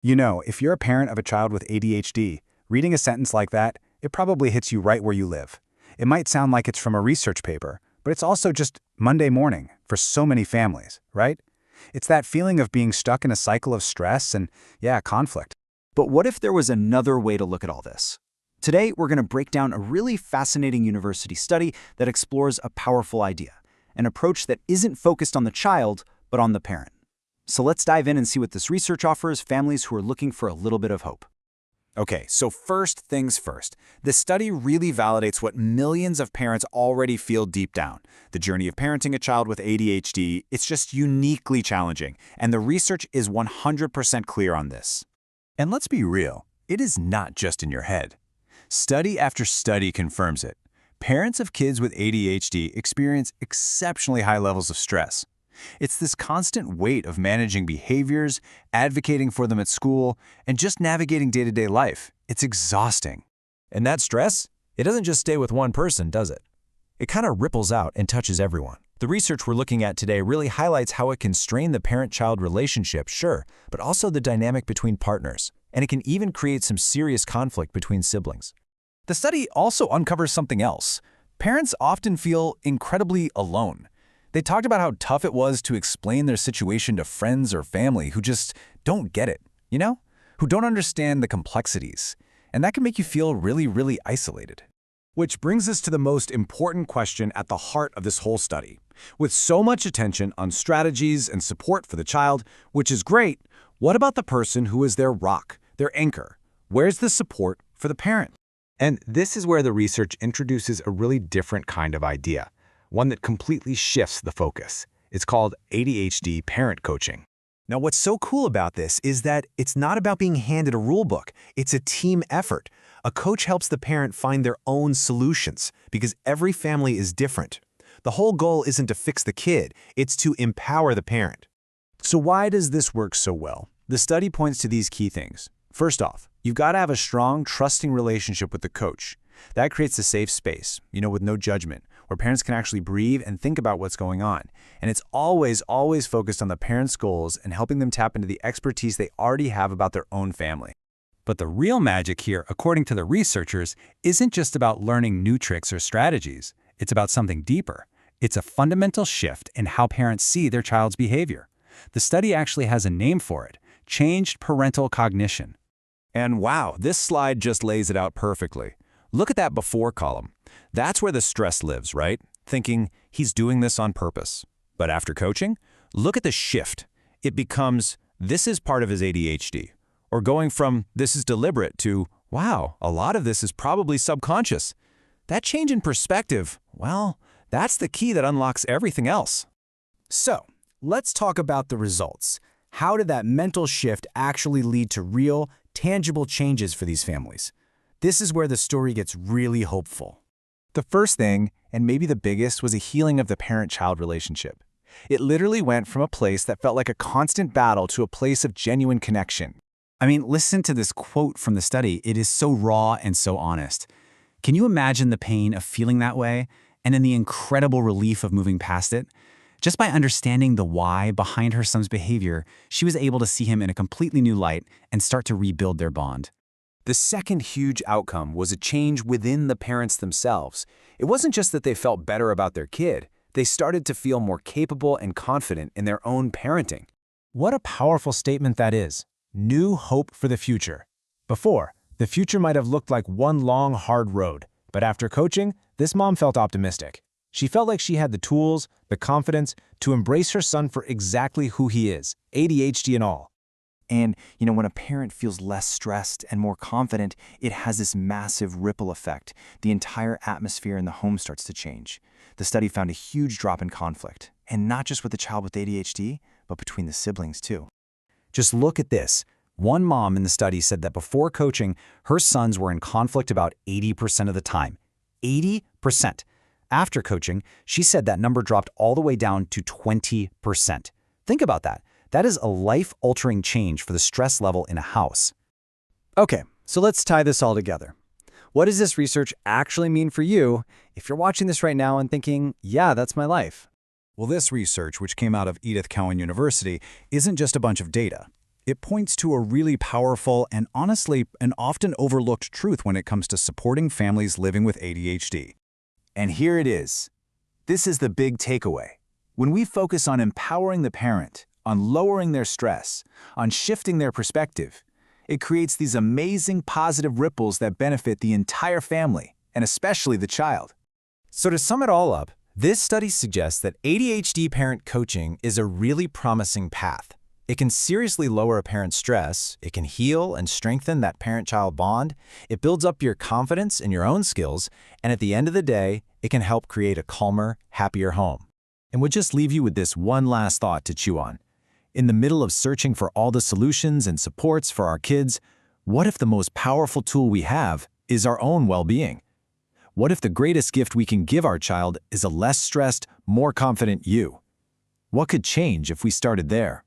You know, if you're a parent of a child with ADHD, reading a sentence like that, it probably hits you right where you live. It might sound like it's from a research paper, but it's also just Monday morning for so many families, right? It's that feeling of being stuck in a cycle of stress and, yeah, conflict. But what if there was another way to look at all this? Today, we're going to break down a really fascinating university study that explores a powerful idea, an approach that isn't focused on the child, but on the parent. So let's dive in and see what this research offers families who are looking for a little bit of hope. Okay, so first things first. This study really validates what millions of parents already feel deep down. The journey of parenting a child with ADHD, it's just uniquely challenging, and the research is 100% clear on this. And let's be real, it is not just in your head. Study after study confirms it. Parents of kids with ADHD experience exceptionally high levels of stress. It's this constant weight of managing behaviors, advocating for them at school, and just navigating day-to-day life. It's exhausting. And that stress, it doesn't just stay with one person, does it? It kind of ripples out and touches everyone. The research we're looking at today really highlights how it can strain the parent-child relationship, sure, but also the dynamic between partners. And it can even create some serious conflict between siblings. The study also uncovers something else. Parents often feel incredibly alone. They talked about how tough it was to explain their situation to friends or family who just don't get it, who don't understand the complexities. And that can make you feel really, really isolated. Which brings us to the most important question at the heart of this whole study. With so much attention on strategies and support for the child, which is great, what about the person who is their rock, their anchor? Where's the support for the parent? And this is where the research introduces a really different kind of idea. One that completely shifts the focus. It's called ADHD parent coaching. Now, what's so cool about this is that it's not about being handed a rule book. It's a team effort. A coach helps the parent find their own solutions because every family is different. The whole goal isn't to fix the kid, it's to empower the parent. So why does this work so well? The study points to these key things. First off, you've got to have a strong, trusting relationship with the coach. That creates a safe space, with no judgment, where parents can actually breathe and think about what's going on. And it's always focused on the parents' goals and helping them tap into the expertise they already have about their own family. But the real magic here, according to the researchers, isn't just about learning new tricks or strategies. It's about something deeper. It's a fundamental shift in how parents see their child's behavior. The study actually has a name for it: changed parental cognition. And wow, this slide just lays it out perfectly. Look at that before column. That's where the stress lives, right? Thinking he's doing this on purpose. But after coaching, look at the shift. It becomes, this is part of his ADHD. Or going from, this is deliberate to, wow, a lot of this is probably subconscious. That change in perspective, well, that's the key that unlocks everything else. So, let's talk about the results. How did that mental shift actually lead to real, tangible changes for these families? This is where the story gets really hopeful. The first thing, and maybe the biggest, was a healing of the parent-child relationship. It literally went from a place that felt like a constant battle to a place of genuine connection. I mean, listen to this quote from the study. It is so raw and so honest. Can you imagine the pain of feeling that way, and then the incredible relief of moving past it? Just by understanding the why behind her son's behavior, she was able to see him in a completely new light and start to rebuild their bond. The second huge outcome was a change within the parents themselves. It wasn't just that they felt better about their kid. They started to feel more capable and confident in their own parenting. What a powerful statement that is. New hope for the future. Before, the future might have looked like one long, hard road. But after coaching, this mom felt optimistic. She felt like she had the tools, the confidence, to embrace her son for exactly who he is, ADHD and all. And, when a parent feels less stressed and more confident, it has this massive ripple effect. The entire atmosphere in the home starts to change. The study found a huge drop in conflict, and not just with the child with ADHD, but between the siblings too. Just look at this. One mom in the study said that before coaching, her sons were in conflict about 80% of the time. 80%. After coaching, she said that number dropped all the way down to 20%. Think about that. That is a life-altering change for the stress level in a house. Okay, so let's tie this all together. What does this research actually mean for you if you're watching this right now and thinking, yeah, that's my life? Well, this research, which came out of Edith Cowan University, isn't just a bunch of data. It points to a really powerful and honestly an often overlooked truth when it comes to supporting families living with ADHD. And here it is. This is the big takeaway. When we focus on empowering the parent, on lowering their stress, on shifting their perspective, it creates these amazing positive ripples that benefit the entire family, and especially the child. So to sum it all up, this study suggests that ADHD parent coaching is a really promising path. It can seriously lower a parent's stress, it can heal and strengthen that parent-child bond, it builds up your confidence in your own skills, and at the end of the day, it can help create a calmer, happier home. And we'll just leave you with this one last thought to chew on. In the middle of searching for all the solutions and supports for our kids, what if the most powerful tool we have is our own well-being? What if the greatest gift we can give our child is a less stressed, more confident you? What could change if we started there?